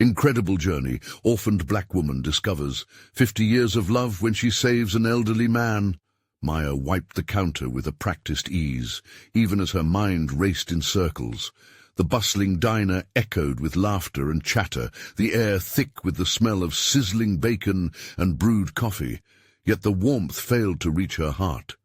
Incredible journey. Orphaned black woman discovers 50 years of love when she saves an elderly man. Maya wiped the counter with a practiced ease, even as her mind raced in circles. The bustling diner echoed with laughter and chatter, the air thick with the smell of sizzling bacon and brewed coffee, yet the warmth failed to reach her heart.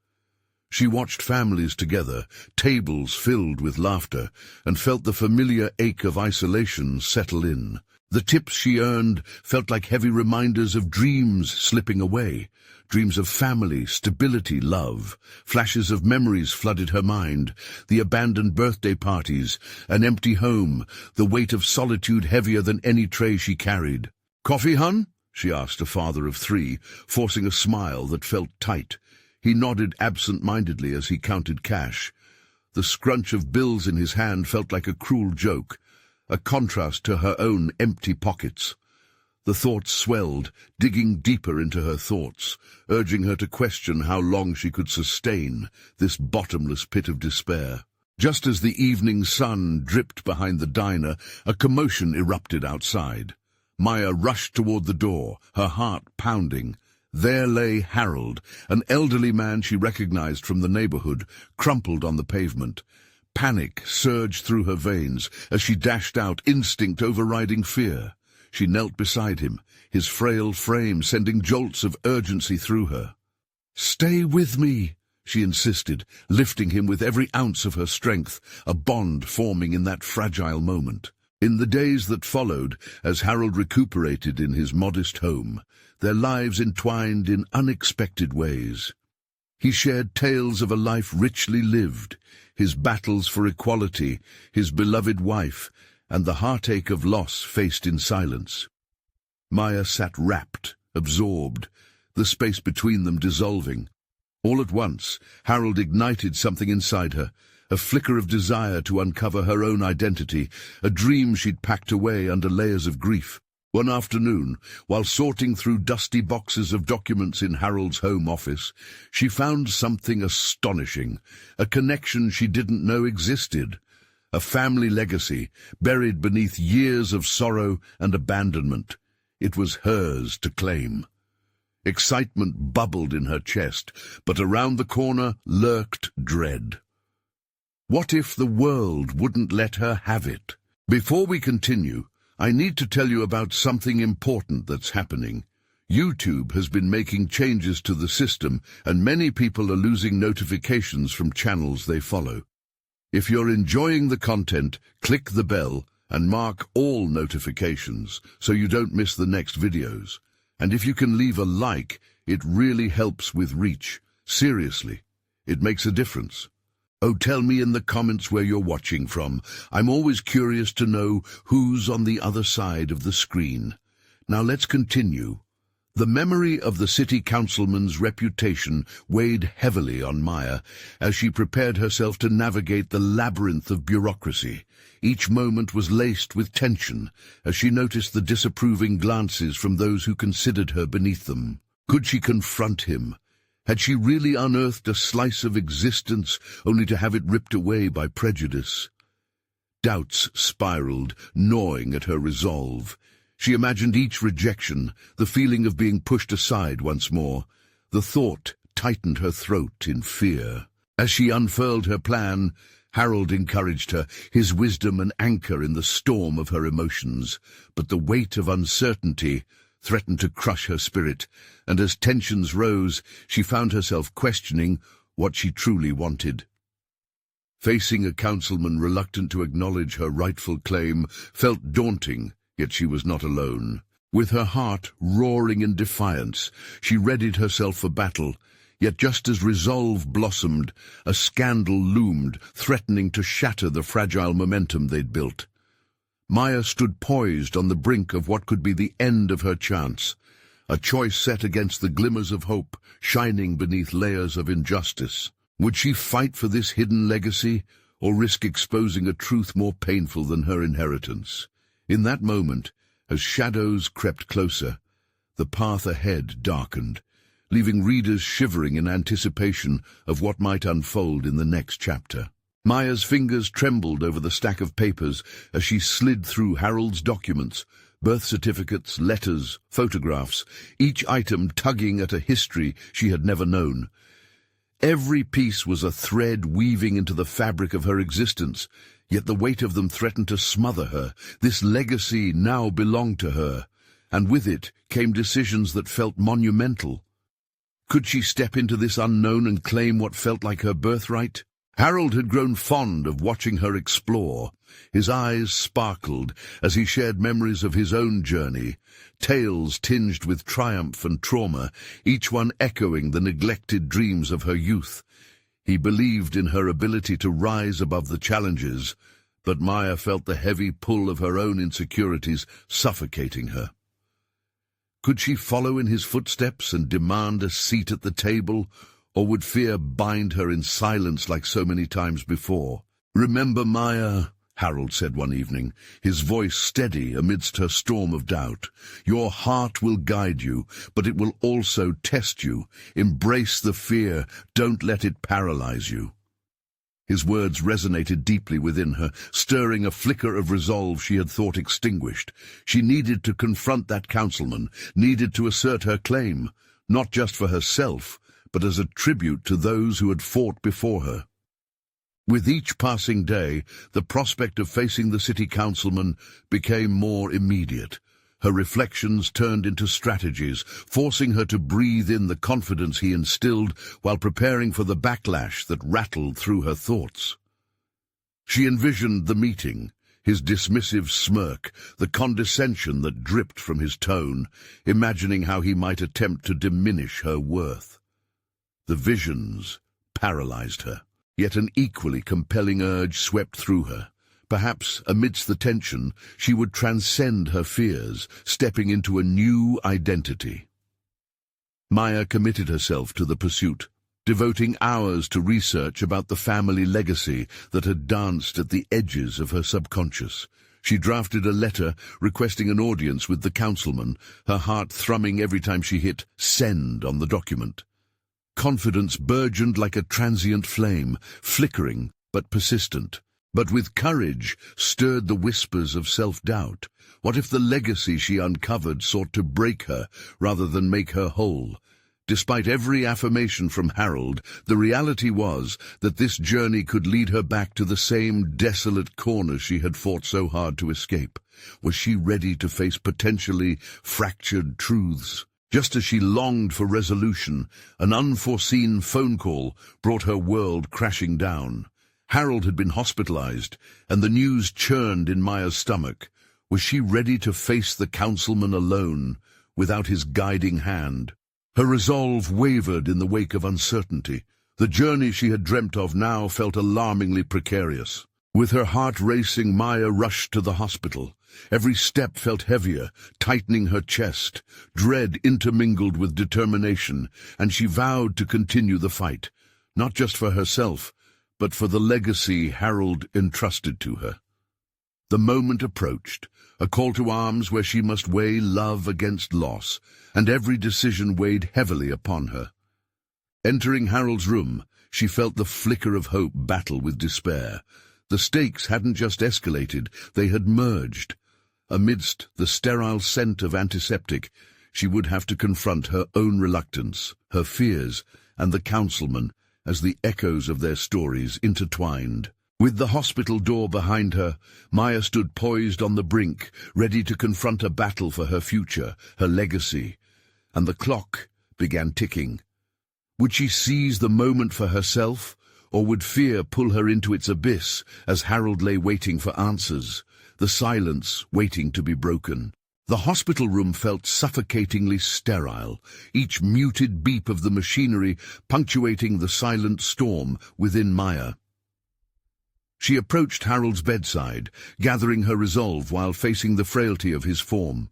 She watched families together, tables filled with laughter, and felt the familiar ache of isolation settle in. The tips she earned felt like heavy reminders of dreams slipping away. Dreams of family, stability, love. Flashes of memories flooded her mind. The abandoned birthday parties, an empty home, the weight of solitude heavier than any tray she carried. "Coffee, hun?" she asked a father of 3, forcing a smile that felt tight. He nodded absent-mindedly as he counted cash. The scrunch of bills in his hand felt like a cruel joke, a contrast to her own empty pockets. The thoughts swelled, digging deeper into her thoughts, urging her to question how long she could sustain this bottomless pit of despair. Just as the evening sun dripped behind the diner, a commotion erupted outside. Maya rushed toward the door, her heart pounding. There lay Harold, an elderly man she recognized from the neighborhood, crumpled on the pavement. Panic surged through her veins as she dashed out, instinct overriding fear. She knelt beside him, his frail frame sending jolts of urgency through her. "Stay with me," she insisted, lifting him with every ounce of her strength, a bond forming in that fragile moment. In the days that followed, as Harold recuperated in his modest home, their lives entwined in unexpected ways. He shared tales of a life richly lived, his battles for equality, his beloved wife, and the heartache of loss faced in silence. Maya sat rapt, absorbed, the space between them dissolving. All at once, Harold ignited something inside her, a flicker of desire to uncover her own identity, a dream she'd packed away under layers of grief. One afternoon, while sorting through dusty boxes of documents in Harold's home office, she found something astonishing, a connection she didn't know existed. A family legacy, buried beneath years of sorrow and abandonment. It was hers to claim. Excitement bubbled in her chest, but around the corner lurked dread. What if the world wouldn't let her have it? Before we continue, I need to tell you about something important that's happening. YouTube has been making changes to the system, and many people are losing notifications from channels they follow. If you're enjoying the content, click the bell and mark all notifications so you don't miss the next videos. And if you can leave a like, it really helps with reach. Seriously, it makes a difference. Oh, tell me in the comments where you're watching from. I'm always curious to know who's on the other side of the screen. Now let's continue. The memory of the city councilman's reputation weighed heavily on Maya as she prepared herself to navigate the labyrinth of bureaucracy. Each moment was laced with tension as she noticed the disapproving glances from those who considered her beneath them. Could she confront him? Had she really unearthed a slice of existence only to have it ripped away by prejudice? Doubts spiraled, gnawing at her resolve. She imagined each rejection, the feeling of being pushed aside once more. The thought tightened her throat in fear. As she unfurled her plan, Harold encouraged her, his wisdom an anchor in the storm of her emotions. But the weight of uncertainty threatened to crush her spirit, and as tensions rose, she found herself questioning what she truly wanted. Facing a councilman reluctant to acknowledge her rightful claim felt daunting. Yet she was not alone. With her heart roaring in defiance, she readied herself for battle. Yet just as resolve blossomed, a scandal loomed, threatening to shatter the fragile momentum they'd built. Maya stood poised on the brink of what could be the end of her chance, a choice set against the glimmers of hope, shining beneath layers of injustice. Would she fight for this hidden legacy, or risk exposing a truth more painful than her inheritance? In that moment, as shadows crept closer, the path ahead darkened, leaving readers shivering in anticipation of what might unfold in the next chapter. Maya's fingers trembled over the stack of papers as she slid through Harold's documents, Birth certificates, letters, photographs, each item tugging at a history she had never known. Every piece was a thread weaving into the fabric of her existence, yet the weight of them threatened to smother her. This legacy now belonged to her, and with it came decisions that felt monumental. Could she step into this unknown and claim what felt like her birthright? Harold had grown fond of watching her explore. His eyes sparkled as he shared memories of his own journey, tales tinged with triumph and trauma, each one echoing the neglected dreams of her youth. He believed in her ability to rise above the challenges, but Maya felt the heavy pull of her own insecurities suffocating her. Could she follow in his footsteps and demand a seat at the table, or would fear bind her in silence like so many times before? "Remember, Maya," Harold said one evening, his voice steady amidst her storm of doubt. "Your heart will guide you, but it will also test you. Embrace the fear. Don't let it paralyze you." His words resonated deeply within her, stirring a flicker of resolve she had thought extinguished. She needed to confront that councilman, needed to assert her claim, not just for herself, but as a tribute to those who had fought before her. With each passing day, the prospect of facing the city councilman became more immediate. Her reflections turned into strategies, forcing her to breathe in the confidence he instilled while preparing for the backlash that rattled through her thoughts. She envisioned the meeting, his dismissive smirk, the condescension that dripped from his tone, imagining how he might attempt to diminish her worth. The visions paralyzed her, yet an equally compelling urge swept through her. Perhaps, amidst the tension, she would transcend her fears, stepping into a new identity. Maya committed herself to the pursuit, devoting hours to research about the family legacy that had danced at the edges of her subconscious. She drafted a letter requesting an audience with the councilman, her heart thrumming every time she hit send on the document. Confidence burgeoned like a transient flame, flickering but persistent. But with courage stirred the whispers of self-doubt. What if the legacy she uncovered sought to break her rather than make her whole? Despite every affirmation from Harold, the reality was that this journey could lead her back to the same desolate corner she had fought so hard to escape. Was she ready to face potentially fractured truths? Just as she longed for resolution, an unforeseen phone call brought her world crashing down. Harold had been hospitalized, and the news churned in Maya's stomach. Was she ready to face the councilman alone, without his guiding hand? Her resolve wavered in the wake of uncertainty. The journey she had dreamt of now felt alarmingly precarious. With her heart racing, Maya rushed to the hospital. Every step felt heavier, tightening her chest. Dread intermingled with determination, and she vowed to continue the fight, not just for herself, but for the legacy Harold entrusted to her. The moment approached, a call to arms where she must weigh love against loss, and every decision weighed heavily upon her. Entering Harold's room, she felt the flicker of hope battle with despair. The stakes hadn't just escalated, they had merged. Amidst the sterile scent of antiseptic, she would have to confront her own reluctance, her fears, and the councilman, as the echoes of their stories intertwined. With the hospital door behind her, Maya stood poised on the brink, ready to confront a battle for her future, her legacy. And the clock began ticking. Would she seize the moment for herself, or would fear pull her into its abyss as Harold lay waiting for answers, the silence waiting to be broken? The hospital room felt suffocatingly sterile, each muted beep of the machinery punctuating the silent storm within Maya. She approached Harold's bedside, gathering her resolve while facing the frailty of his form.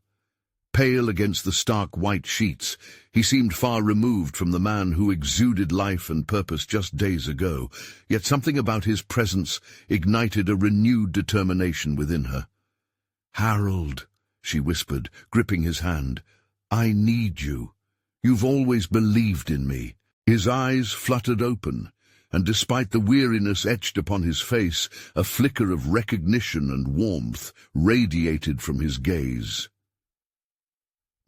Pale against the stark white sheets, he seemed far removed from the man who exuded life and purpose just days ago, yet something about his presence ignited a renewed determination within her. "Harold," she whispered, gripping his hand, "I need you. You've always believed in me." His eyes fluttered open, and despite the weariness etched upon his face, a flicker of recognition and warmth radiated from his gaze.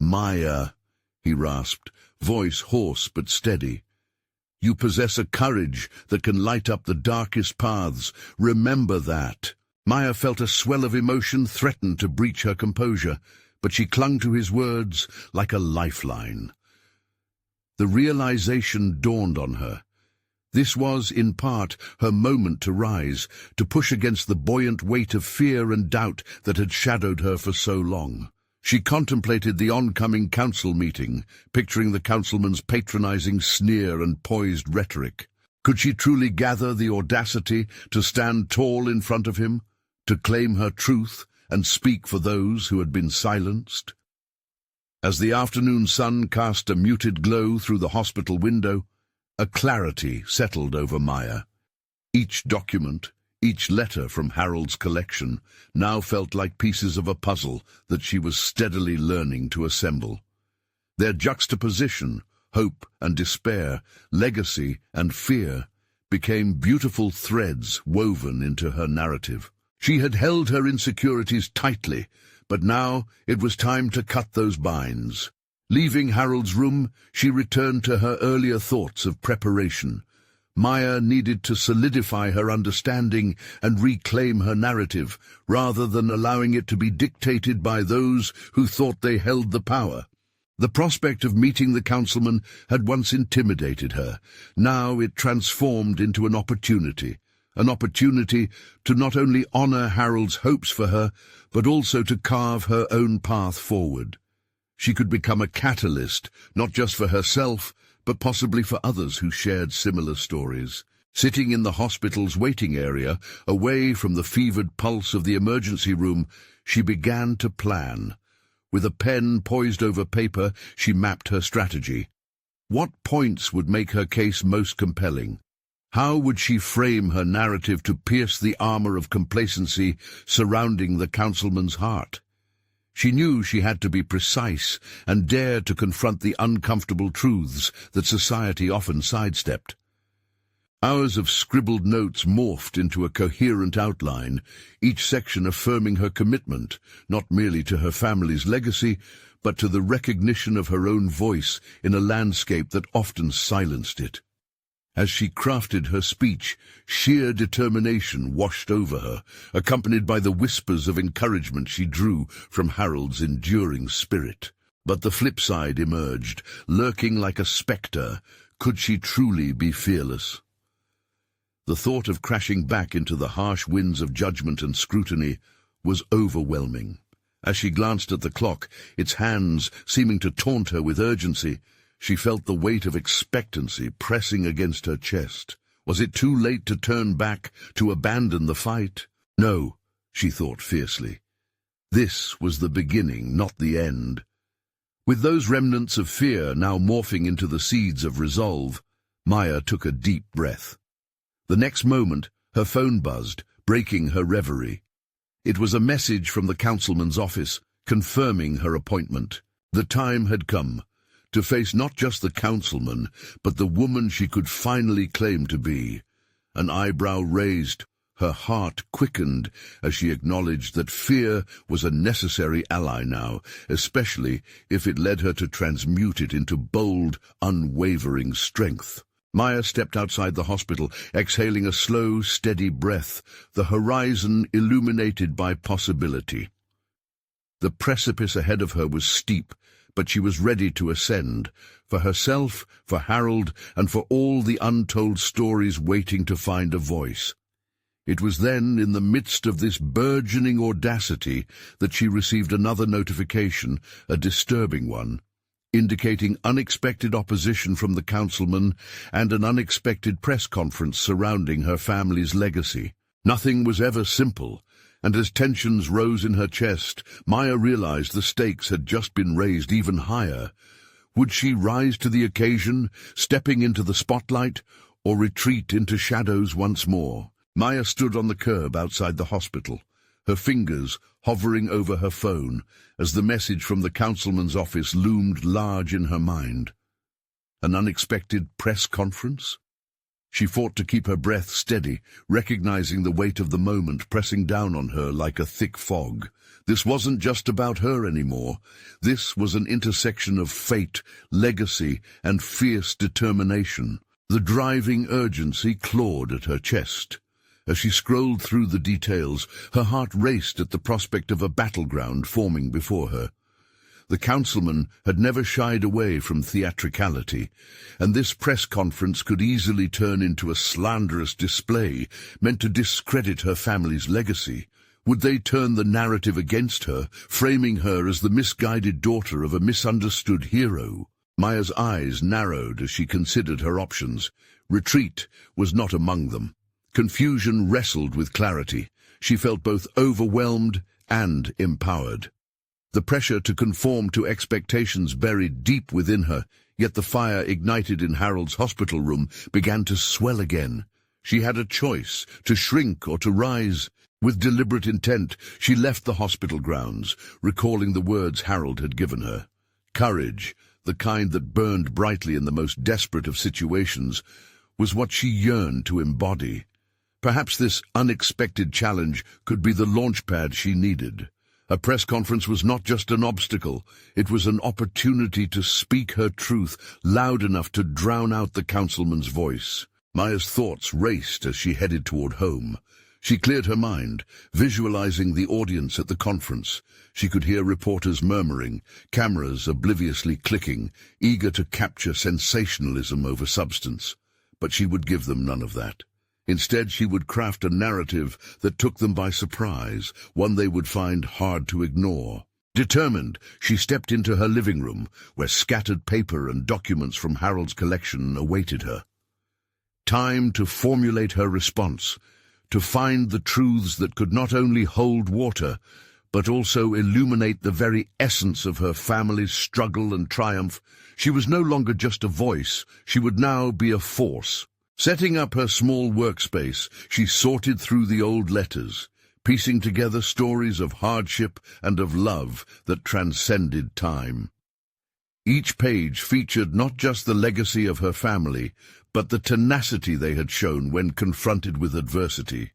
"Maya," he rasped, voice hoarse but steady. "You possess a courage that can light up the darkest paths. Remember that." Maya felt a swell of emotion threaten to breach her composure, but she clung to his words like a lifeline. The realization dawned on her. This was, in part, her moment to rise, to push against the buoyant weight of fear and doubt that had shadowed her for so long. She contemplated the oncoming council meeting, picturing the councilman's patronizing sneer and poised rhetoric. Could she truly gather the audacity to stand tall in front of him, to claim her truth and speak for those who had been silenced? As the afternoon sun cast a muted glow through the hospital window, a clarity settled over Maya. Each document, each letter from Harold's collection, now felt like pieces of a puzzle that she was steadily learning to assemble. Their juxtaposition, hope and despair, legacy and fear, became beautiful threads woven into her narrative. She had held her insecurities tightly, but now it was time to cut those binds. Leaving Harold's room, she returned to her earlier thoughts of preparation. Maya needed to solidify her understanding and reclaim her narrative, rather than allowing it to be dictated by those who thought they held the power. The prospect of meeting the councilman had once intimidated her. Now it transformed into an opportunity to not only honor Harold's hopes for her, but also to carve her own path forward. She could become a catalyst, not just for herself, but possibly for others who shared similar stories. Sitting in the hospital's waiting area, away from the fevered pulse of the emergency room, she began to plan. With a pen poised over paper, she mapped her strategy. What points would make her case most compelling? How would she frame her narrative to pierce the armor of complacency surrounding the councilman's heart? She knew she had to be precise and dare to confront the uncomfortable truths that society often sidestepped. Hours of scribbled notes morphed into a coherent outline, each section affirming her commitment, not merely to her family's legacy, but to the recognition of her own voice in a landscape that often silenced it. As she crafted her speech, sheer determination washed over her, accompanied by the whispers of encouragement she drew from Harold's enduring spirit. But the flip side emerged, lurking like a spectre. Could she truly be fearless? The thought of crashing back into the harsh winds of judgment and scrutiny was overwhelming. As she glanced at the clock, its hands seeming to taunt her with urgency, she felt the weight of expectancy pressing against her chest. Was it too late to turn back, to abandon the fight? No, she thought fiercely. This was the beginning, not the end. With those remnants of fear now morphing into the seeds of resolve, Maya took a deep breath. The next moment, her phone buzzed, breaking her reverie. It was a message from the councilman's office, confirming her appointment. The time had come to face not just the councilman, but the woman she could finally claim to be. An eyebrow raised, her heart quickened as she acknowledged that fear was a necessary ally now, especially if it led her to transmute it into bold, unwavering strength. Maya stepped outside the hospital, exhaling a slow, steady breath, the horizon illuminated by possibility. The precipice ahead of her was steep, but she was ready to ascend, for herself, for Harold, and for all the untold stories waiting to find a voice. It was then, in the midst of this burgeoning audacity, that she received another notification, a disturbing one, indicating unexpected opposition from the councilman and an unexpected press conference surrounding her family's legacy. Nothing was ever simple, and as tensions rose in her chest, Maya realized the stakes had just been raised even higher. Would she rise to the occasion, stepping into the spotlight, or retreat into shadows once more? Maya stood on the curb outside the hospital, her fingers hovering over her phone as the message from the councilman's office loomed large in her mind. An unexpected press conference? She fought to keep her breath steady, recognizing the weight of the moment pressing down on her like a thick fog. This wasn't just about her anymore. This was an intersection of fate, legacy, and fierce determination. The driving urgency clawed at her chest. As she scrolled through the details, her heart raced at the prospect of a battleground forming before her. The councilman had never shied away from theatricality, and this press conference could easily turn into a slanderous display meant to discredit her family's legacy. Would they turn the narrative against her, framing her as the misguided daughter of a misunderstood hero? Maya's eyes narrowed as she considered her options. Retreat was not among them. Confusion wrestled with clarity. She felt both overwhelmed and empowered. The pressure to conform to expectations buried deep within her, yet the fire ignited in Harold's hospital room began to swell again. She had a choice, to shrink or to rise. With deliberate intent, she left the hospital grounds, recalling the words Harold had given her. Courage, the kind that burned brightly in the most desperate of situations, was what she yearned to embody. Perhaps this unexpected challenge could be the launchpad she needed. A press conference was not just an obstacle, it was an opportunity to speak her truth loud enough to drown out the councilman's voice. Maya's thoughts raced as she headed toward home. She cleared her mind, visualizing the audience at the conference. She could hear reporters murmuring, cameras obliviously clicking, eager to capture sensationalism over substance. But she would give them none of that. Instead, she would craft a narrative that took them by surprise, one they would find hard to ignore. Determined, she stepped into her living room, where scattered paper and documents from Harold's collection awaited her. Time to formulate her response, to find the truths that could not only hold water, but also illuminate the very essence of her family's struggle and triumph. She was no longer just a voice, she would now be a force. Setting up her small workspace, she sorted through the old letters, piecing together stories of hardship and of love that transcended time. Each page featured not just the legacy of her family, but the tenacity they had shown when confronted with adversity.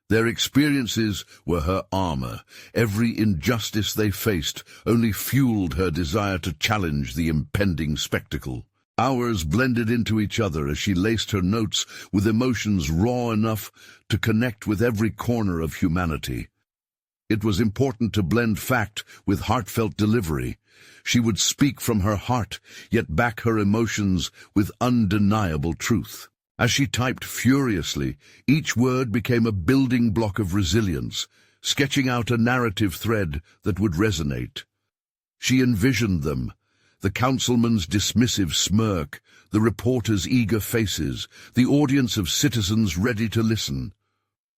Their experiences were her armor. Every injustice they faced only fueled her desire to challenge the impending spectacle. Hours blended into each other as she laced her notes with emotions raw enough to connect with every corner of humanity. It was important to blend fact with heartfelt delivery. She would speak from her heart, yet back her emotions with undeniable truth. As she typed furiously, each word became a building block of resilience, sketching out a narrative thread that would resonate. She envisioned them, the councilman's dismissive smirk, the reporters' eager faces, the audience of citizens ready to listen.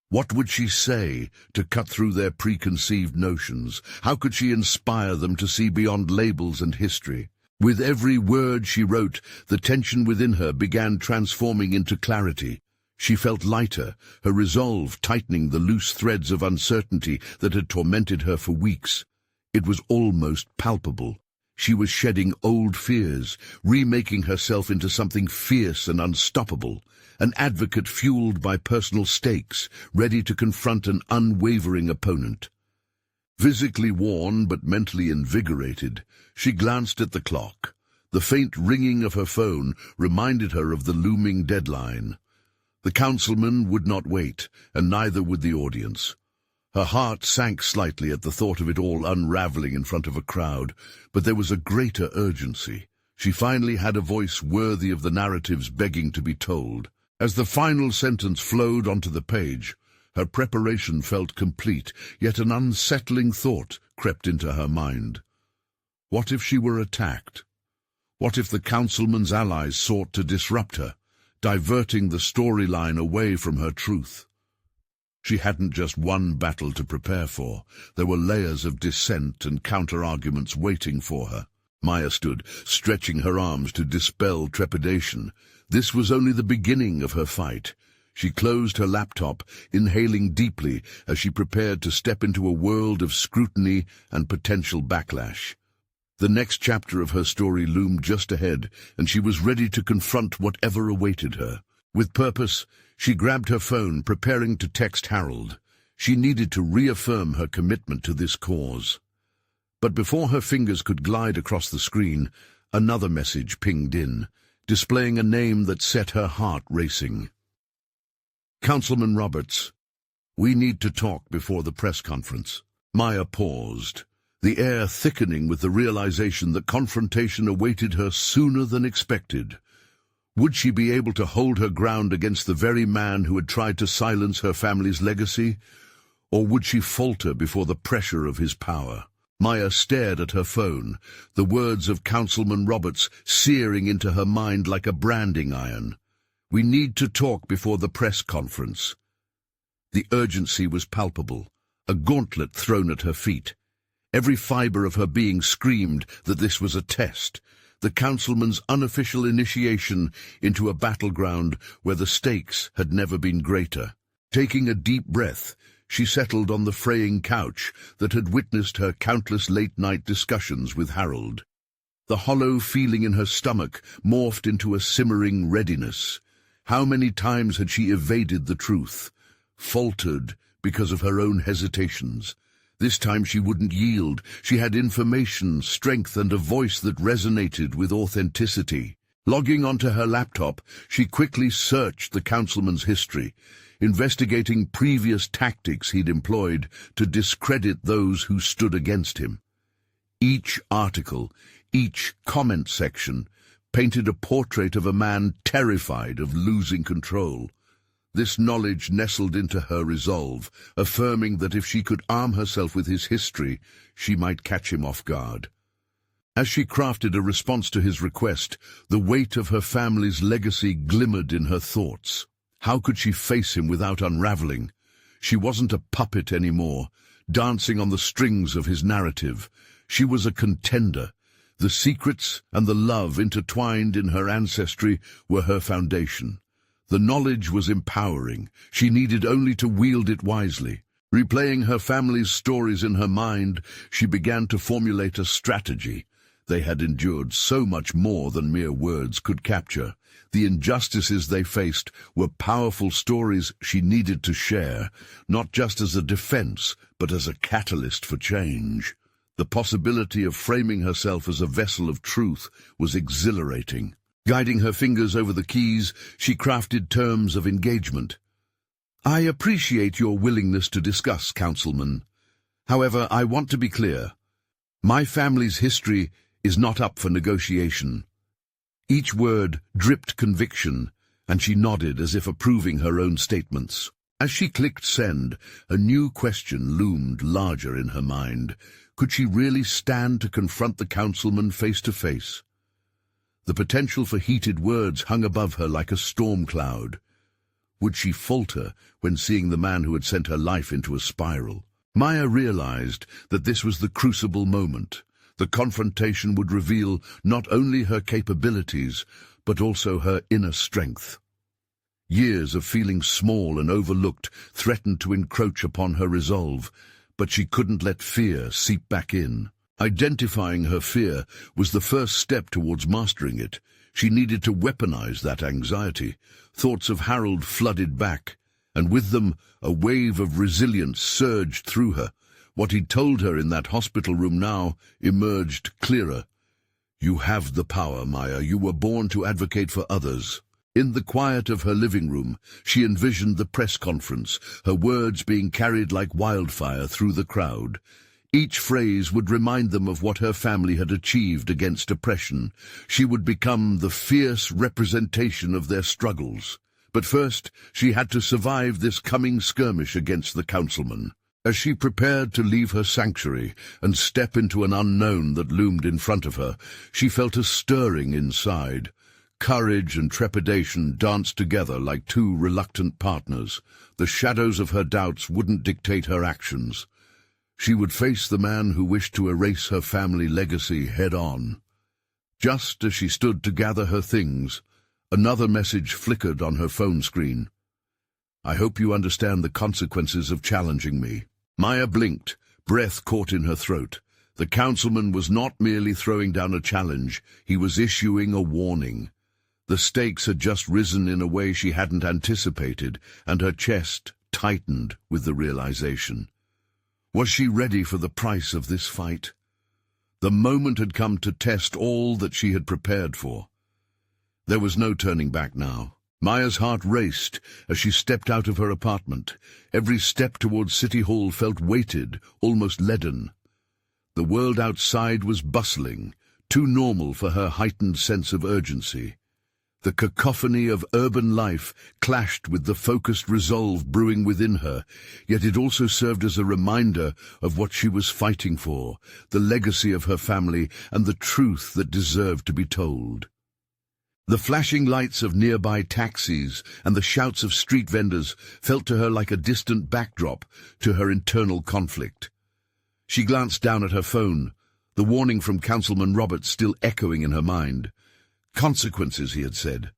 What would she say to cut through their preconceived notions? How could she inspire them to see beyond labels and history? With every word she wrote, the tension within her began transforming into clarity. She felt lighter, her resolve tightening the loose threads of uncertainty that had tormented her for weeks. It was almost palpable. She was shedding old fears, remaking herself into something fierce and unstoppable, an advocate fueled by personal stakes, ready to confront an unwavering opponent. Physically worn but mentally invigorated, she glanced at the clock. The faint ringing of her phone reminded her of the looming deadline. The councilman would not wait, and neither would the audience. Her heart sank slightly at the thought of it all unraveling in front of a crowd, but there was a greater urgency. She finally had a voice worthy of the narratives begging to be told. As the final sentence flowed onto the page, her preparation felt complete, yet an unsettling thought crept into her mind. What if she were attacked? What if the councilman's allies sought to disrupt her, diverting the storyline away from her truth? She hadn't just one battle to prepare for. There were layers of dissent and counter-arguments waiting for her. Maya stood, stretching her arms to dispel trepidation. This was only the beginning of her fight. She closed her laptop, inhaling deeply as she prepared to step into a world of scrutiny and potential backlash. The next chapter of her story loomed just ahead, and she was ready to confront whatever awaited her. With purpose, she grabbed her phone, preparing to text Harold. She needed to reaffirm her commitment to this cause. But before her fingers could glide across the screen, another message pinged in, displaying a name that set her heart racing. Councilman Roberts, we need to talk before the press conference. Maya paused, the air thickening with the realization that confrontation awaited her sooner than expected. Would she be able to hold her ground against the very man who had tried to silence her family's legacy? Or would she falter before the pressure of his power? Maya stared at her phone, the words of Councilman Roberts searing into her mind like a branding iron. We need to talk before the press conference. The urgency was palpable, a gauntlet thrown at her feet. Every fiber of her being screamed that this was a test, the councilman's unofficial initiation into a battleground where the stakes had never been greater. Taking a deep breath, she settled on the fraying couch that had witnessed her countless late-night discussions with Harold. The hollow feeling in her stomach morphed into a simmering readiness. How many times had she evaded the truth, faltered because of her own hesitations? This time she wouldn't yield. She had information, strength, and a voice that resonated with authenticity. Logging onto her laptop, she quickly searched the councilman's history, investigating previous tactics he'd employed to discredit those who stood against him. Each article, each comment section, painted a portrait of a man terrified of losing control. This knowledge nestled into her resolve, affirming that if she could arm herself with his history, she might catch him off guard. As she crafted a response to his request, the weight of her family's legacy glimmered in her thoughts. How could she face him without unraveling? She wasn't a puppet anymore, dancing on the strings of his narrative. She was a contender. The secrets and the love intertwined in her ancestry were her foundation. The knowledge was empowering. She needed only to wield it wisely. Replaying her family's stories in her mind, she began to formulate a strategy. They had endured so much more than mere words could capture. The injustices they faced were powerful stories she needed to share, not just as a defense, but as a catalyst for change. The possibility of framing herself as a vessel of truth was exhilarating. Guiding her fingers over the keys, she crafted terms of engagement. I appreciate your willingness to discuss, Councilman. However, I want to be clear. My family's history is not up for negotiation. Each word dripped conviction, and she nodded as if approving her own statements. As she clicked send, a new question loomed larger in her mind. Could she really stand to confront the councilman face to face? The potential for heated words hung above her like a storm cloud. Would she falter when seeing the man who had sent her life into a spiral? Maya realized that this was the crucible moment. The confrontation would reveal not only her capabilities, but also her inner strength. Years of feeling small and overlooked threatened to encroach upon her resolve, but she couldn't let fear seep back in. Identifying her fear was the first step towards mastering it. She needed to weaponize that anxiety. Thoughts of Harold flooded back, and with them a wave of resilience surged through her. What he'd told her in that hospital room now emerged clearer. You have the power, Maya. You were born to advocate for others. In the quiet of her living room, she envisioned the press conference, her words being carried like wildfire through the crowd. Each phrase would remind them of what her family had achieved against oppression. She would become the fierce representation of their struggles. But first, she had to survive this coming skirmish against the councilman. As she prepared to leave her sanctuary and step into an unknown that loomed in front of her, she felt a stirring inside. Courage and trepidation danced together like two reluctant partners. The shadows of her doubts wouldn't dictate her actions. She would face the man who wished to erase her family legacy head-on. Just as she stood to gather her things, another message flickered on her phone screen. I hope you understand the consequences of challenging me. Maya blinked, breath caught in her throat. The councilman was not merely throwing down a challenge, he was issuing a warning. The stakes had just risen in a way she hadn't anticipated, and her chest tightened with the realization. Was she ready for the price of this fight? The moment had come to test all that she had prepared for. There was no turning back now. Maya's heart raced as she stepped out of her apartment. Every step towards City Hall felt weighted, almost leaden. The world outside was bustling, too normal for her heightened sense of urgency. The cacophony of urban life clashed with the focused resolve brewing within her, yet it also served as a reminder of what she was fighting for, the legacy of her family and the truth that deserved to be told. The flashing lights of nearby taxis and the shouts of street vendors felt to her like a distant backdrop to her internal conflict. She glanced down at her phone, the warning from Councilman Roberts still echoing in her mind. Consequences, he had said.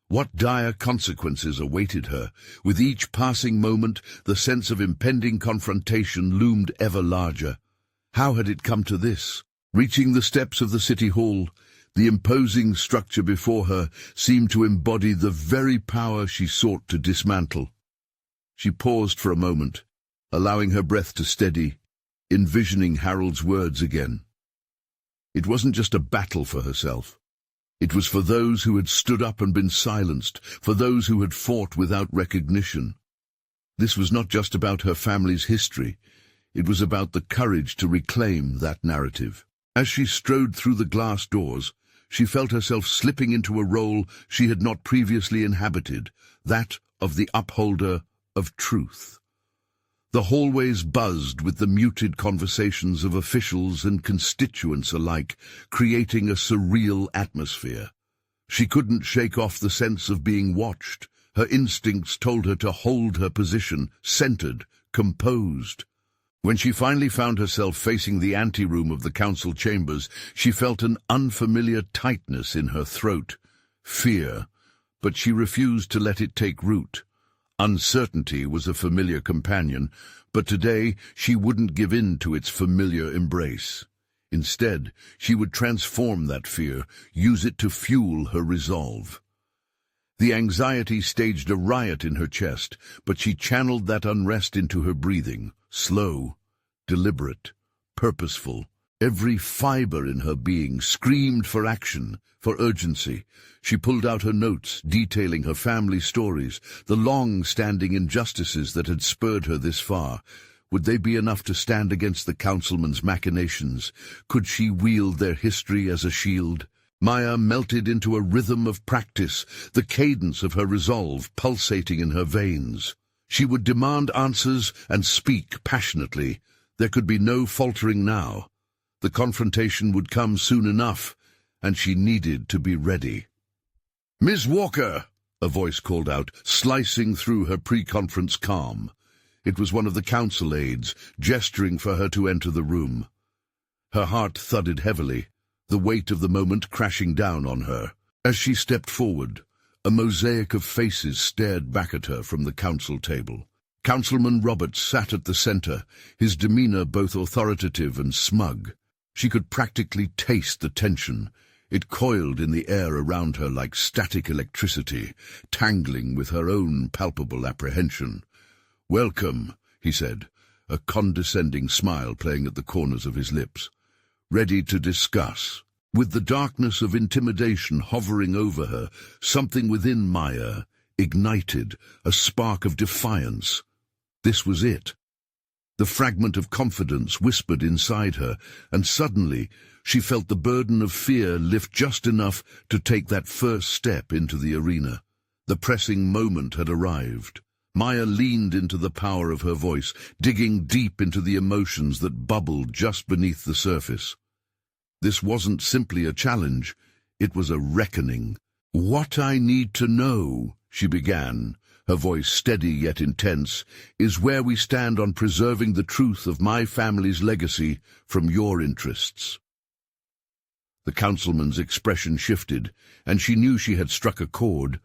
What dire consequences awaited her? With each passing moment, the sense of impending confrontation loomed ever larger. How had it come to this? Reaching the steps of the City Hall, the imposing structure before her seemed to embody the very power she sought to dismantle. She paused for a moment, allowing her breath to steady, envisioning Harold's words again. It wasn't just a battle for herself. It was for those who had stood up and been silenced, for those who had fought without recognition. This was not just about her family's history. It was about the courage to reclaim that narrative. As she strode through the glass doors, she felt herself slipping into a role she had not previously inhabited, that of the upholder of truth. The hallways buzzed with the muted conversations of officials and constituents alike, creating a surreal atmosphere. She couldn't shake off the sense of being watched. Her instincts told her to hold her position, centered, composed. When she finally found herself facing the anteroom of the council chambers, she felt an unfamiliar tightness in her throat, fear, but she refused to let it take root. Uncertainty was a familiar companion, but today she wouldn't give in to its familiar embrace. Instead, she would transform that fear, use it to fuel her resolve. The anxiety staged a riot in her chest, but she channeled that unrest into her breathing, slow, deliberate, purposeful. Every fiber in her being screamed for action, for urgency. She pulled out her notes, detailing her family stories, the long-standing injustices that had spurred her this far. Would they be enough to stand against the councilman's machinations? Could she wield their history as a shield? Maya melted into a rhythm of practice, the cadence of her resolve pulsating in her veins. She would demand answers and speak passionately. There could be no faltering now. The confrontation would come soon enough, and she needed to be ready. "Miss Walker!" a voice called out, slicing through her pre-conference calm. It was one of the council aides, gesturing for her to enter the room. Her heart thudded heavily, the weight of the moment crashing down on her. As she stepped forward, a mosaic of faces stared back at her from the council table. Councilman Roberts sat at the center, his demeanor both authoritative and smug. She could practically taste the tension. It coiled in the air around her like static electricity, tangling with her own palpable apprehension. "Welcome," he said, a condescending smile playing at the corners of his lips. "Ready to discuss?" With the darkness of intimidation hovering over her, something within Maya ignited, a spark of defiance. This was it. The fragment of confidence whispered inside her, and suddenly she felt the burden of fear lift just enough to take that first step into the arena. The pressing moment had arrived. Maya leaned into the power of her voice, digging deep into the emotions that bubbled just beneath the surface. This wasn't simply a challenge, it was a reckoning. "What I need to know," she began, her voice steady yet intense, "is where we stand on preserving the truth of my family's legacy from your interests." The councilman's expression shifted, and she knew she had struck a chord,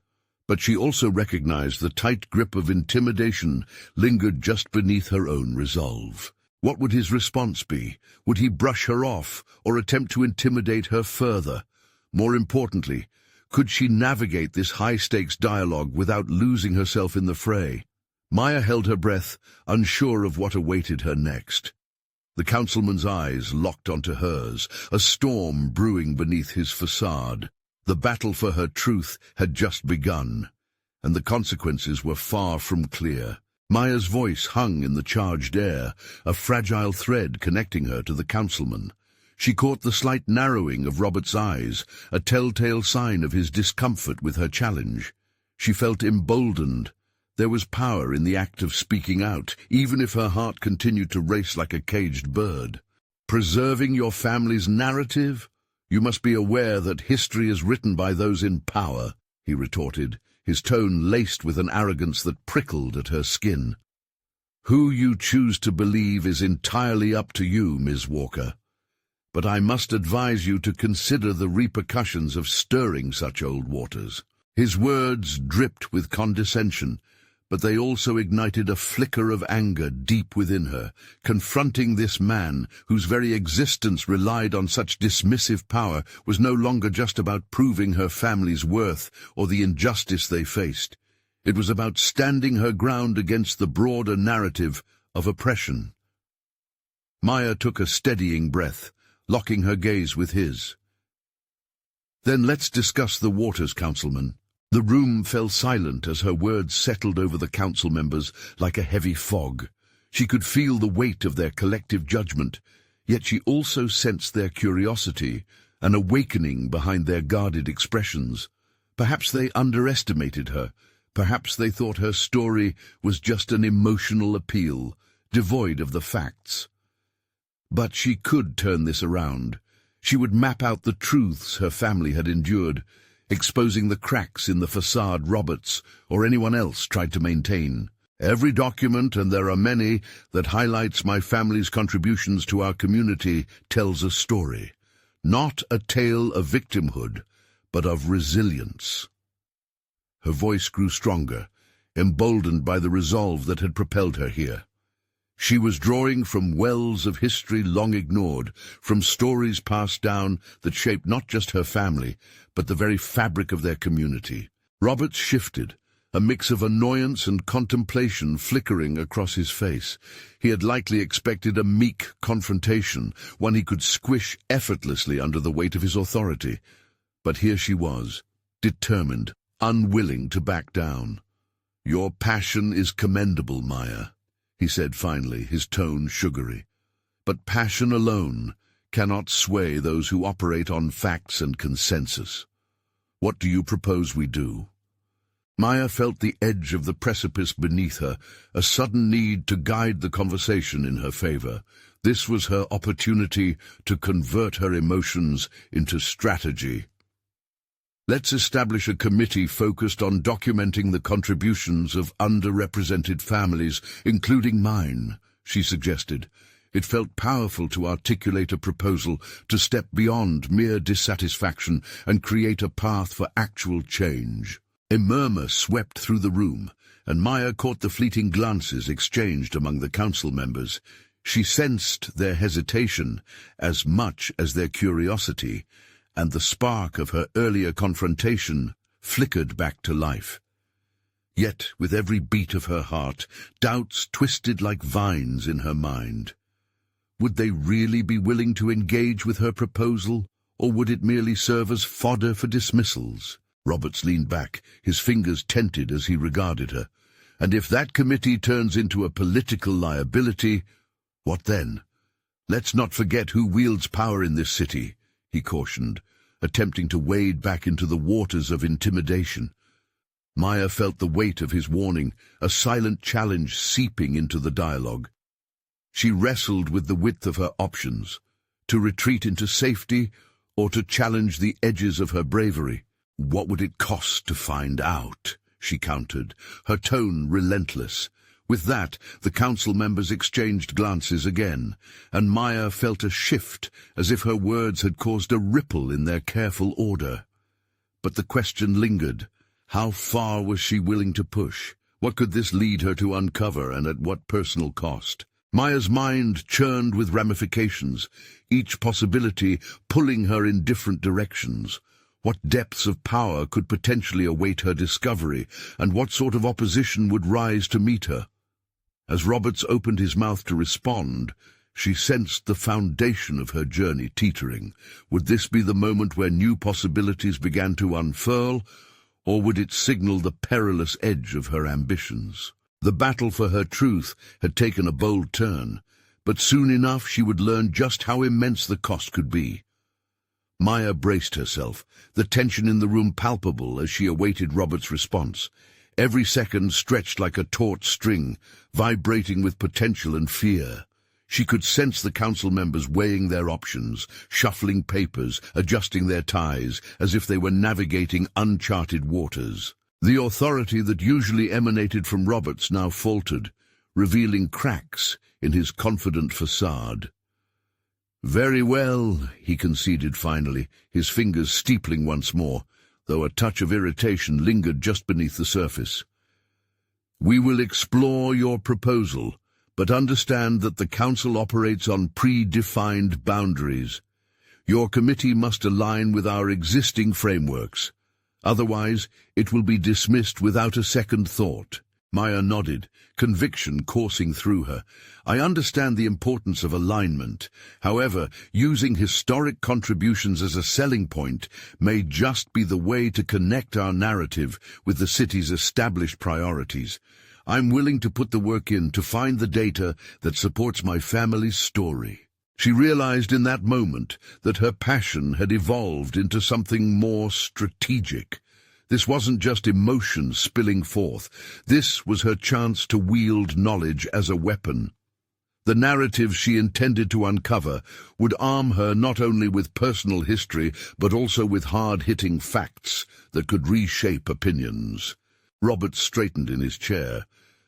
but she also recognized the tight grip of intimidation lingered just beneath her own resolve. What would his response be? Would he brush her off, or attempt to intimidate her further? More importantly, Could she navigate this high-stakes dialogue without losing herself in the fray? Maya held her breath, unsure of what awaited her next. The councilman's eyes locked onto hers, a storm brewing beneath his facade. The battle for her truth had just begun, and the consequences were far from clear. Maya's voice hung in the charged air, a fragile thread connecting her to the councilman. She caught the slight narrowing of Robert's eyes, a telltale sign of his discomfort with her challenge. She felt emboldened. There was power in the act of speaking out, even if her heart continued to race like a caged bird. Preserving your family's narrative? You must be aware that history is written by those in power, he retorted, his tone laced with an arrogance that prickled at her skin. Who you choose to believe is entirely up to you, Ms. Walker. But I must advise you to consider the repercussions of stirring such old waters. His words dripped with condescension, but they also ignited a flicker of anger deep within her, confronting this man whose very existence relied on such dismissive power was no longer just about proving her family's worth or the injustice they faced. It was about standing her ground against the broader narrative of oppression. Maya took a steadying breath, locking her gaze with his. Then let's discuss the waters, Councilman. The room fell silent as her words settled over the council members like a heavy fog. She could feel the weight of their collective judgment, yet she also sensed their curiosity, an awakening behind their guarded expressions. Perhaps they underestimated her. Perhaps they thought her story was just an emotional appeal, devoid of the facts. But she could turn this around. She would map out the truths her family had endured, exposing the cracks in the facade Roberts or anyone else tried to maintain. Every document, and there are many, that highlights my family's contributions to our community tells a story. Not a tale of victimhood, but of resilience. Her voice grew stronger, emboldened by the resolve that had propelled her here. She was drawing from wells of history long ignored, from stories passed down that shaped not just her family, but the very fabric of their community. Roberts shifted, a mix of annoyance and contemplation flickering across his face. He had likely expected a meek confrontation, one he could squish effortlessly under the weight of his authority. But here she was, determined, unwilling to back down. Your passion is commendable, Maya, he said finally, his tone sugary. But passion alone cannot sway those who operate on facts and consensus. What do you propose we do? Maya felt the edge of the precipice beneath her, a sudden need to guide the conversation in her favor. This was her opportunity to convert her emotions into strategy. Let's establish a committee focused on documenting the contributions of underrepresented families, including mine, she suggested. It felt powerful to articulate a proposal to step beyond mere dissatisfaction and create a path for actual change. A murmur swept through the room, and Maya caught the fleeting glances exchanged among the council members. She sensed their hesitation as much as their curiosity, and the spark of her earlier confrontation flickered back to life. Yet, with every beat of her heart, doubts twisted like vines in her mind. Would they really be willing to engage with her proposal, or would it merely serve as fodder for dismissals? Roberts leaned back, his fingers tented as he regarded her. And if that committee turns into a political liability, what then? Let's not forget who wields power in this city, he cautioned, attempting to wade back into the waters of intimidation. Maya felt the weight of his warning, a silent challenge seeping into the dialogue. She wrestled with the width of her options, to retreat into safety or to challenge the edges of her bravery. What would it cost to find out? She countered, her tone relentless. With that, the council members exchanged glances again, and Maya felt a shift as if her words had caused a ripple in their careful order. But the question lingered. How far was she willing to push? What could this lead her to uncover, and at what personal cost? Maya's mind churned with ramifications, each possibility pulling her in different directions. What depths of power could potentially await her discovery, and what sort of opposition would rise to meet her? As Roberts opened his mouth to respond, she sensed the foundation of her journey teetering. Would this be the moment where new possibilities began to unfurl, or would it signal the perilous edge of her ambitions? The battle for her truth had taken a bold turn, but soon enough she would learn just how immense the cost could be. Maya braced herself, the tension in the room palpable as she awaited Robert's response. Every second stretched like a taut string, vibrating with potential and fear. She could sense the council members weighing their options, shuffling papers, adjusting their ties, as if they were navigating uncharted waters. The authority that usually emanated from Roberts now faltered, revealing cracks in his confident facade. "Very well," he conceded finally, his fingers steepling once more, though a touch of irritation lingered just beneath the surface. "We will explore your proposal, but understand that the Council operates on predefined boundaries. Your committee must align with our existing frameworks. Otherwise, it will be dismissed without a second thought." Maya nodded, conviction coursing through her. "I understand the importance of alignment. However, using historic contributions as a selling point may just be the way to connect our narrative with the city's established priorities. I'm willing to put the work in to find the data that supports my family's story." She realized in that moment that her passion had evolved into something more strategic. This wasn't just emotion spilling forth. This was her chance to wield knowledge as a weapon. The narrative she intended to uncover would arm her not only with personal history, but also with hard-hitting facts that could reshape opinions. Robert straightened in his chair.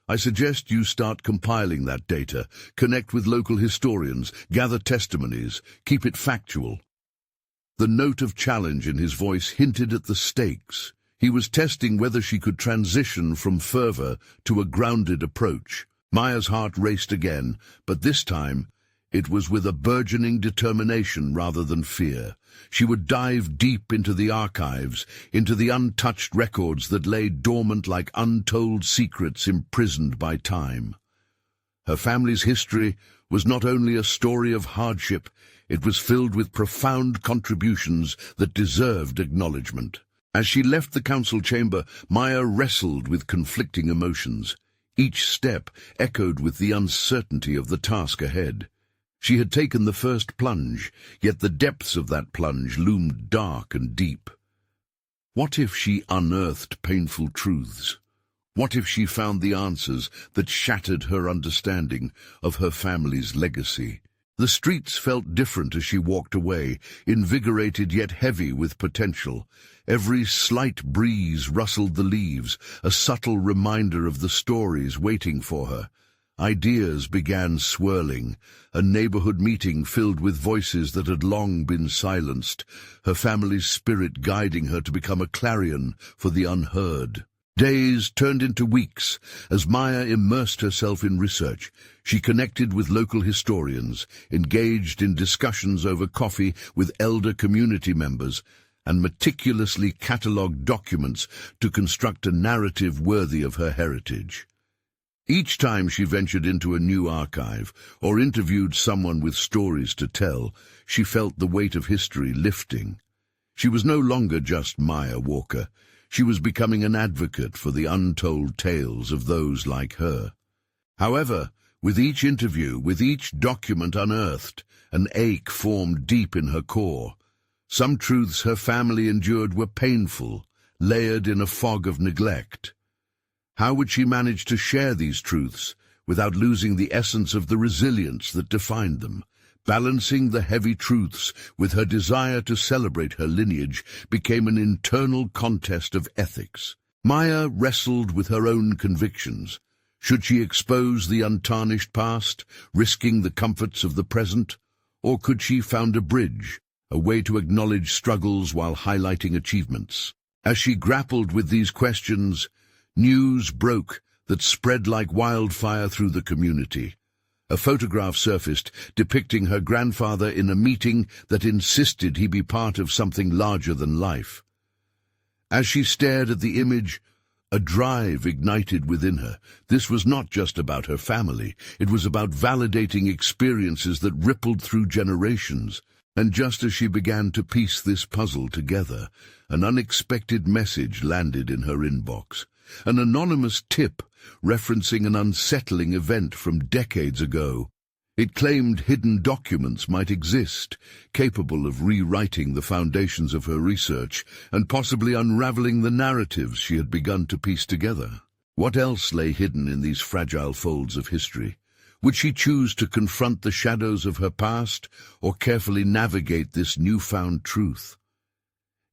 "I suggest you start compiling that data, connect with local historians, gather testimonies, keep it factual." The note of challenge in his voice hinted at the stakes. He was testing whether she could transition from fervor to a grounded approach. Maya's heart raced again, but this time it was with a burgeoning determination rather than fear. She would dive deep into the archives, into the untouched records that lay dormant like untold secrets imprisoned by time. Her family's history was not only a story of hardship, it was filled with profound contributions that deserved acknowledgement. As she left the council chamber, Maya wrestled with conflicting emotions. Each step echoed with the uncertainty of the task ahead. She had taken the first plunge, yet the depths of that plunge loomed dark and deep. What if she unearthed painful truths? What if she found the answers that shattered her understanding of her family's legacy? The streets felt different as she walked away, invigorated yet heavy with potential. Every slight breeze rustled the leaves, a subtle reminder of the stories waiting for her. Ideas began swirling, a neighborhood meeting filled with voices that had long been silenced, her family's spirit guiding her to become a clarion for the unheard. Days turned into weeks as Maya immersed herself in research. She connected with local historians, engaged in discussions over coffee with elder community members, and meticulously catalogued documents to construct a narrative worthy of her heritage. Each time she ventured into a new archive or interviewed someone with stories to tell, she felt the weight of history lifting. She was no longer just Maya Walker. She was becoming an advocate for the untold tales of those like her. However, with each interview, with each document unearthed, an ache formed deep in her core. Some truths her family endured were painful, layered in a fog of neglect. How would she manage to share these truths without losing the essence of the resilience that defined them? Balancing the heavy truths with her desire to celebrate her lineage became an internal contest of ethics. Maya wrestled with her own convictions. Should she expose the untarnished past, risking the comforts of the present? Or could she found a bridge, a way to acknowledge struggles while highlighting achievements? As she grappled with these questions, news broke that spread like wildfire through the community. A photograph surfaced depicting her grandfather in a meeting that insisted he be part of something larger than life. As she stared at the image, a drive ignited within her. This was not just about her family. It was about validating experiences that rippled through generations. And just as she began to piece this puzzle together, an unexpected message landed in her inbox. An anonymous tip referencing an unsettling event from decades ago. It claimed hidden documents might exist, capable of rewriting the foundations of her research and possibly unraveling the narratives she had begun to piece together. What else lay hidden in these fragile folds of history? Would she choose to confront the shadows of her past or carefully navigate this newfound truth?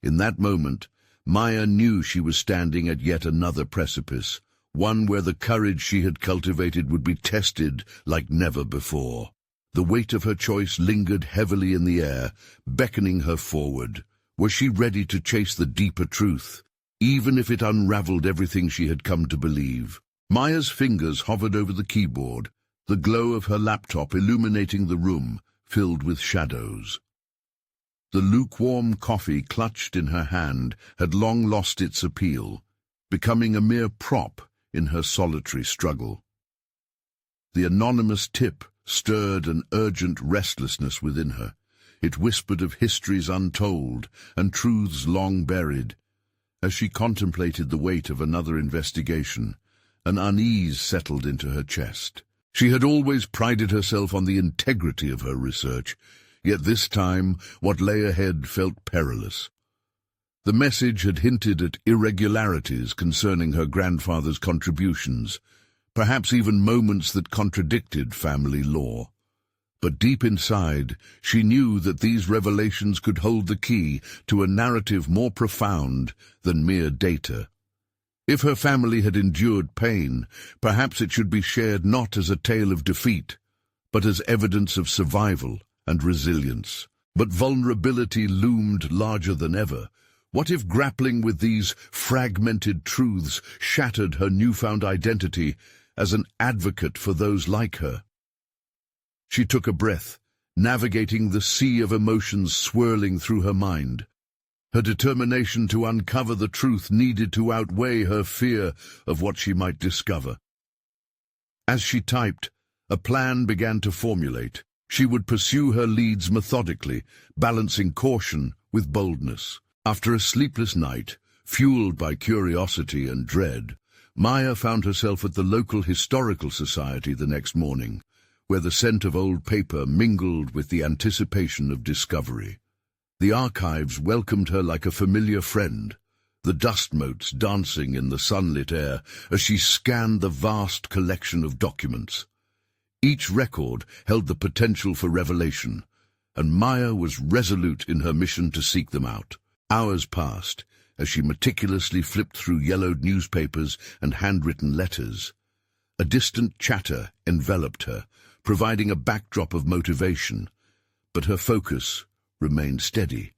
In that moment, Maya knew she was standing at yet another precipice, one where the courage she had cultivated would be tested like never before. The weight of her choice lingered heavily in the air, beckoning her forward. Was she ready to chase the deeper truth, even if it unraveled everything she had come to believe? Maya's fingers hovered over the keyboard, the glow of her laptop illuminating the room, filled with shadows. The lukewarm coffee clutched in her hand had long lost its appeal, becoming a mere prop in her solitary struggle. The anonymous tip stirred an urgent restlessness within her. It whispered of histories untold and truths long buried. As she contemplated the weight of another investigation, an unease settled into her chest. She had always prided herself on the integrity of her research, yet this time what lay ahead felt perilous. The message had hinted at irregularities concerning her grandfather's contributions, perhaps even moments that contradicted family law. But deep inside, she knew that these revelations could hold the key to a narrative more profound than mere data. If her family had endured pain, perhaps it should be shared not as a tale of defeat, but as evidence of survival and resilience. But vulnerability loomed larger than ever. What if grappling with these fragmented truths shattered her newfound identity as an advocate for those like her? She took a breath, navigating the sea of emotions swirling through her mind. Her determination to uncover the truth needed to outweigh her fear of what she might discover. As she typed, a plan began to formulate. She would pursue her leads methodically, balancing caution with boldness. After a sleepless night, fueled by curiosity and dread, Maya found herself at the local historical society the next morning, where the scent of old paper mingled with the anticipation of discovery. The archives welcomed her like a familiar friend, the dust motes dancing in the sunlit air as she scanned the vast collection of documents. Each record held the potential for revelation, and Maya was resolute in her mission to seek them out. Hours passed as she meticulously flipped through yellowed newspapers and handwritten letters. A distant chatter enveloped her, providing a backdrop of motivation, but her focus remained steady.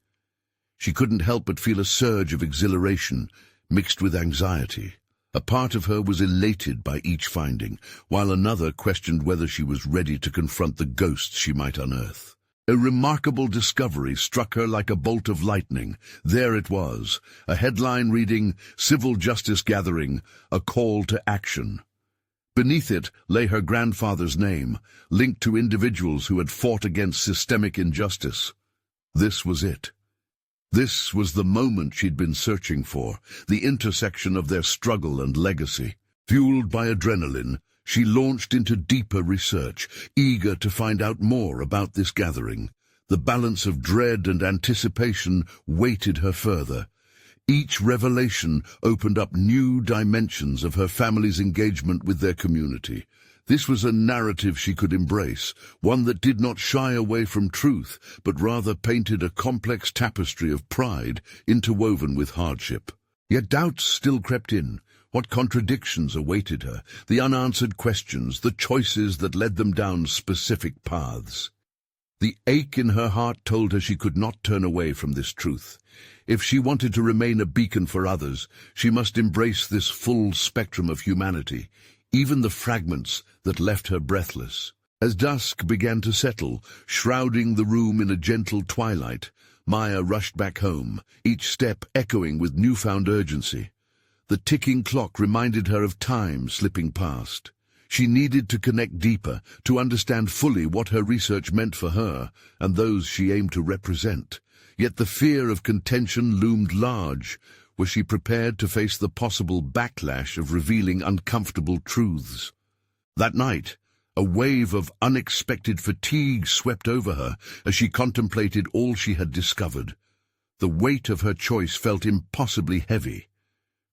She couldn't help but feel a surge of exhilaration mixed with anxiety. A part of her was elated by each finding, while another questioned whether she was ready to confront the ghosts she might unearth. A remarkable discovery struck her like a bolt of lightning. There it was, a headline reading, "Civil Justice Gathering, a Call to Action." Beneath it lay her grandfather's name, linked to individuals who had fought against systemic injustice. This was it. This was the moment she'd been searching for, the intersection of their struggle and legacy. Fueled by adrenaline, she launched into deeper research, eager to find out more about this gathering. The balance of dread and anticipation weighted her further. Each revelation opened up new dimensions of her family's engagement with their community. This was a narrative she could embrace, one that did not shy away from truth, but rather painted a complex tapestry of pride interwoven with hardship. Yet doubts still crept in. What contradictions awaited her, the unanswered questions, the choices that led them down specific paths. The ache in her heart told her she could not turn away from this truth. If she wanted to remain a beacon for others, she must embrace this full spectrum of humanity, even the fragments that left her breathless. As dusk began to settle, shrouding the room in a gentle twilight, Maya rushed back home, each step echoing with newfound urgency. The ticking clock reminded her of time slipping past. She needed to connect deeper, to understand fully what her research meant for her and those she aimed to represent. Yet the fear of contention loomed large. Was she prepared to face the possible backlash of revealing uncomfortable truths? That night, a wave of unexpected fatigue swept over her as she contemplated all she had discovered. The weight of her choice felt impossibly heavy.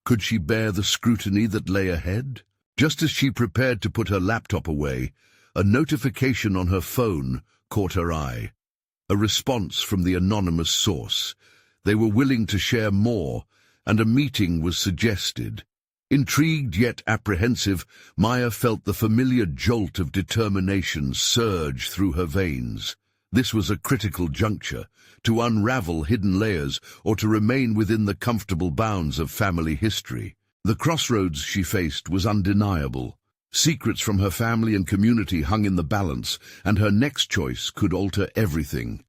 Could she bear the scrutiny that lay ahead? Just as she prepared to put her laptop away, a notification on her phone caught her eye. A response from the anonymous source. They were willing to share more, and a meeting was suggested. Intrigued yet apprehensive, Maya felt the familiar jolt of determination surge through her veins. This was a critical juncture, to unravel hidden layers or to remain within the comfortable bounds of family history. The crossroads she faced was undeniable. Secrets from her family and community hung in the balance, and her next choice could alter everything.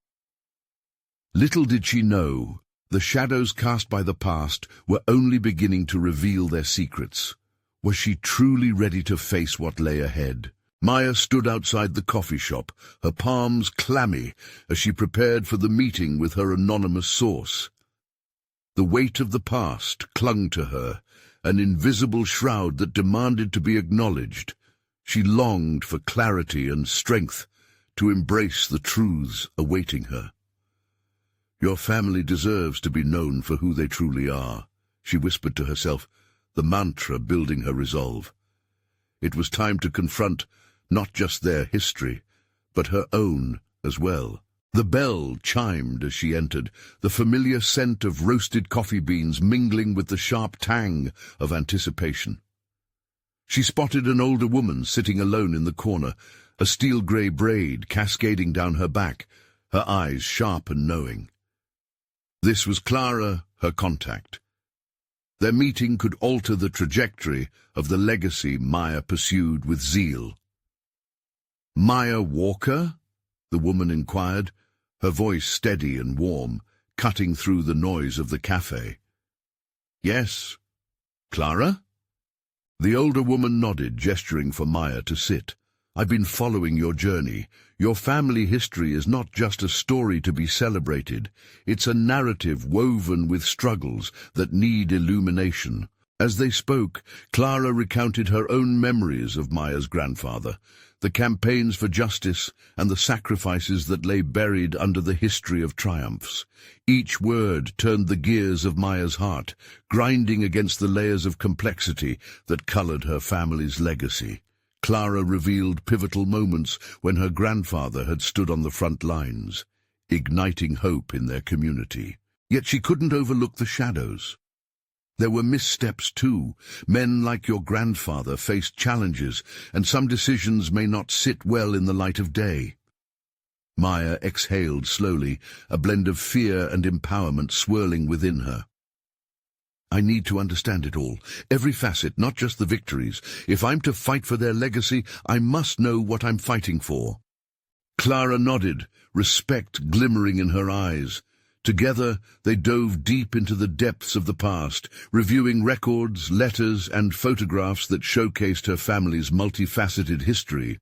Little did she know, the shadows cast by the past were only beginning to reveal their secrets. Was she truly ready to face what lay ahead? Maya stood outside the coffee shop, her palms clammy as she prepared for the meeting with her anonymous source. The weight of the past clung to her, an invisible shroud that demanded to be acknowledged. She longed for clarity and strength to embrace the truths awaiting her. "Your family deserves to be known for who they truly are," she whispered to herself, the mantra building her resolve. It was time to confront not just their history, but her own as well. The bell chimed as she entered, the familiar scent of roasted coffee beans mingling with the sharp tang of anticipation. She spotted an older woman sitting alone in the corner, a steel-grey braid cascading down her back, her eyes sharp and knowing. This was Clara, her contact. Their meeting could alter the trajectory of the legacy Maya pursued with zeal. "Maya Walker?" the woman inquired, her voice steady and warm, cutting through the noise of the cafe. "Yes." "Clara?" The older woman nodded, gesturing for Maya to sit. "I've been following your journey. Your family history is not just a story to be celebrated. It's a narrative woven with struggles that need illumination." As they spoke, Clara recounted her own memories of Maya's grandfather, the campaigns for justice and the sacrifices that lay buried under the history of triumphs. Each word turned the gears of Maya's heart, grinding against the layers of complexity that colored her family's legacy. Clara revealed pivotal moments when her grandfather had stood on the front lines, igniting hope in their community. Yet she couldn't overlook the shadows. There were missteps too. Men like your grandfather faced challenges, and some decisions may not sit well in the light of day. Maya exhaled slowly, a blend of fear and empowerment swirling within her. "I need to understand it all, every facet, not just the victories. If I'm to fight for their legacy, I must know what I'm fighting for." Clara nodded, respect glimmering in her eyes. Together, they dove deep into the depths of the past, reviewing records, letters, and photographs that showcased her family's multifaceted history.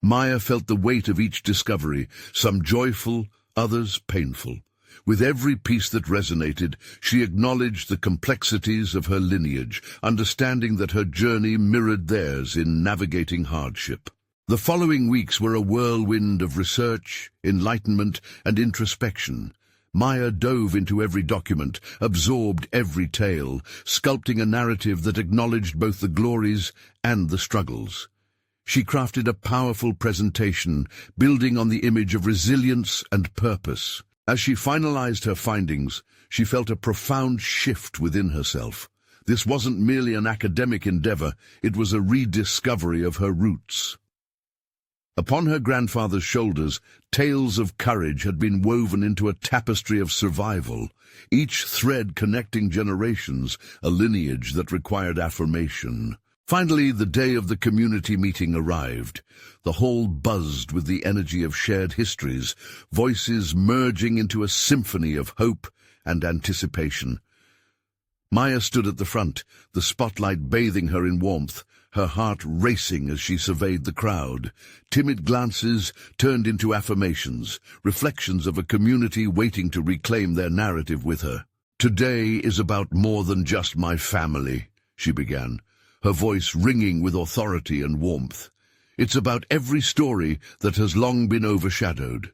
Maya felt the weight of each discovery, some joyful, others painful. With every piece that resonated, she acknowledged the complexities of her lineage, understanding that her journey mirrored theirs in navigating hardship. The following weeks were a whirlwind of research, enlightenment, and introspection. Maya dove into every document, absorbed every tale, sculpting a narrative that acknowledged both the glories and the struggles. She crafted a powerful presentation, building on the image of resilience and purpose. As she finalized her findings, she felt a profound shift within herself. This wasn't merely an academic endeavor, it was a rediscovery of her roots. Upon her grandfather's shoulders, tales of courage had been woven into a tapestry of survival, each thread connecting generations, a lineage that required affirmation. Finally, the day of the community meeting arrived. The hall buzzed with the energy of shared histories, voices merging into a symphony of hope and anticipation. Maya stood at the front, the spotlight bathing her in warmth, her heart racing as she surveyed the crowd. Timid glances turned into affirmations, reflections of a community waiting to reclaim their narrative with her. "Today is about more than just my family," she began, her voice ringing with authority and warmth. "It's about every story that has long been overshadowed.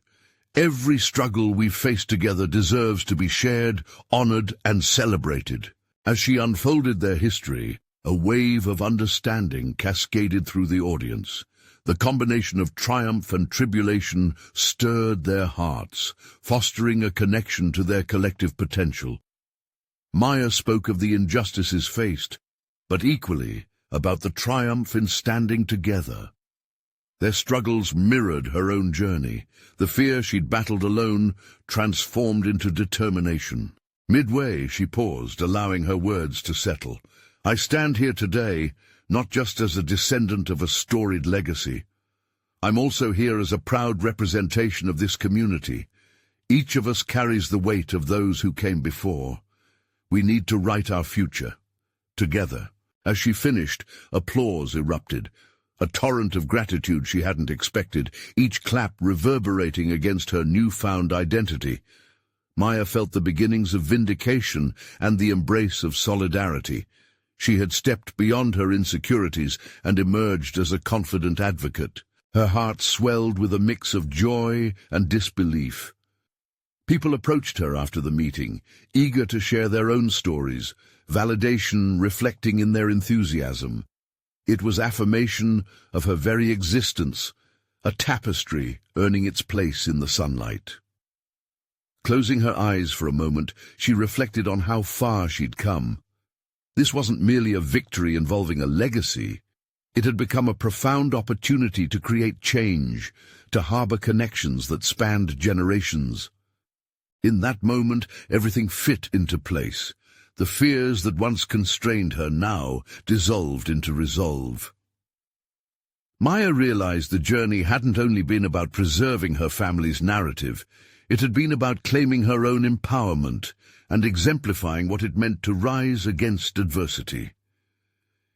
Every struggle we've faced together deserves to be shared, honored, and celebrated." As she unfolded their history, a wave of understanding cascaded through the audience. The combination of triumph and tribulation stirred their hearts, fostering a connection to their collective potential. Maya spoke of the injustices faced, but equally about the triumph in standing together. Their struggles mirrored her own journey. The fear she'd battled alone transformed into determination. Midway, she paused, allowing her words to settle. "I stand here today, not just as a descendant of a storied legacy. I'm also here as a proud representation of this community. Each of us carries the weight of those who came before. We need to write our future, together." As she finished, applause erupted, a torrent of gratitude she hadn't expected, each clap reverberating against her newfound identity. Maya felt the beginnings of vindication and the embrace of solidarity. She had stepped beyond her insecurities and emerged as a confident advocate. Her heart swelled with a mix of joy and disbelief. People approached her after the meeting, eager to share their own stories, validation reflecting in their enthusiasm. It was affirmation of her very existence, a tapestry earning its place in the sunlight. Closing her eyes for a moment, she reflected on how far she'd come. This wasn't merely a victory involving a legacy. It had become a profound opportunity to create change, to harbor connections that spanned generations. In that moment, everything fit into place. The fears that once constrained her now dissolved into resolve. Maya realized the journey hadn't only been about preserving her family's narrative, it had been about claiming her own empowerment and exemplifying what it meant to rise against adversity.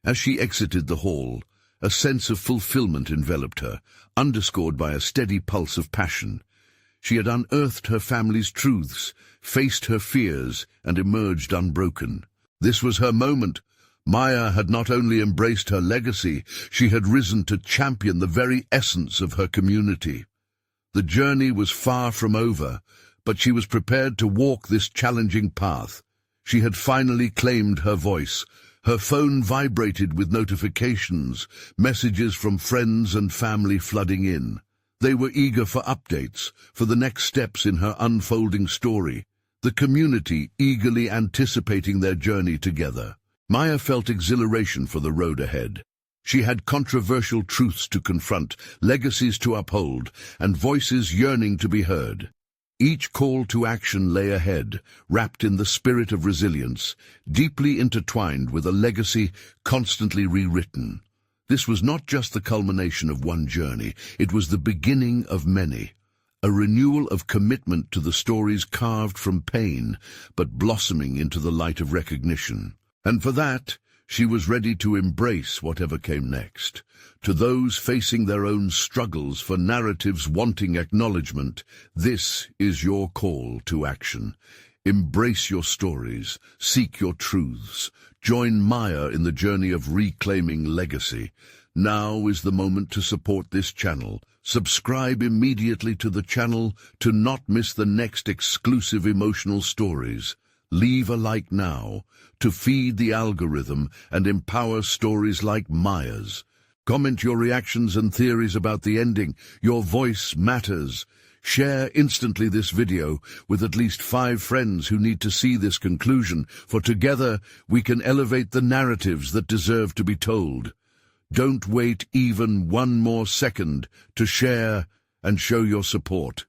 As she exited the hall, a sense of fulfillment enveloped her, underscored by a steady pulse of passion. She had unearthed her family's truths, faced her fears, and emerged unbroken. This was her moment. Maya had not only embraced her legacy, she had risen to champion the very essence of her community. The journey was far from over, but she was prepared to walk this challenging path. She had finally claimed her voice. Her phone vibrated with notifications, messages from friends and family flooding in. They were eager for updates, for the next steps in her unfolding story, the community eagerly anticipating their journey together. Maya felt exhilaration for the road ahead. She had controversial truths to confront, legacies to uphold, and voices yearning to be heard. Each call to action lay ahead, wrapped in the spirit of resilience, deeply intertwined with a legacy constantly rewritten. This was not just the culmination of one journey, it was the beginning of many. A renewal of commitment to the stories carved from pain, but blossoming into the light of recognition. And for that, she was ready to embrace whatever came next. To those facing their own struggles, for narratives wanting acknowledgement, this is your call to action. Embrace your stories, seek your truths. Join Maya in the journey of reclaiming legacy. Now is the moment to support this channel. Subscribe immediately to the channel to not miss the next exclusive emotional stories. Leave a like now to feed the algorithm and empower stories like Maya's. Comment your reactions and theories about the ending. Your voice matters. Share instantly this video with at least 5 friends who need to see this conclusion, for together we can elevate the narratives that deserve to be told. Don't wait even one more second to share and show your support.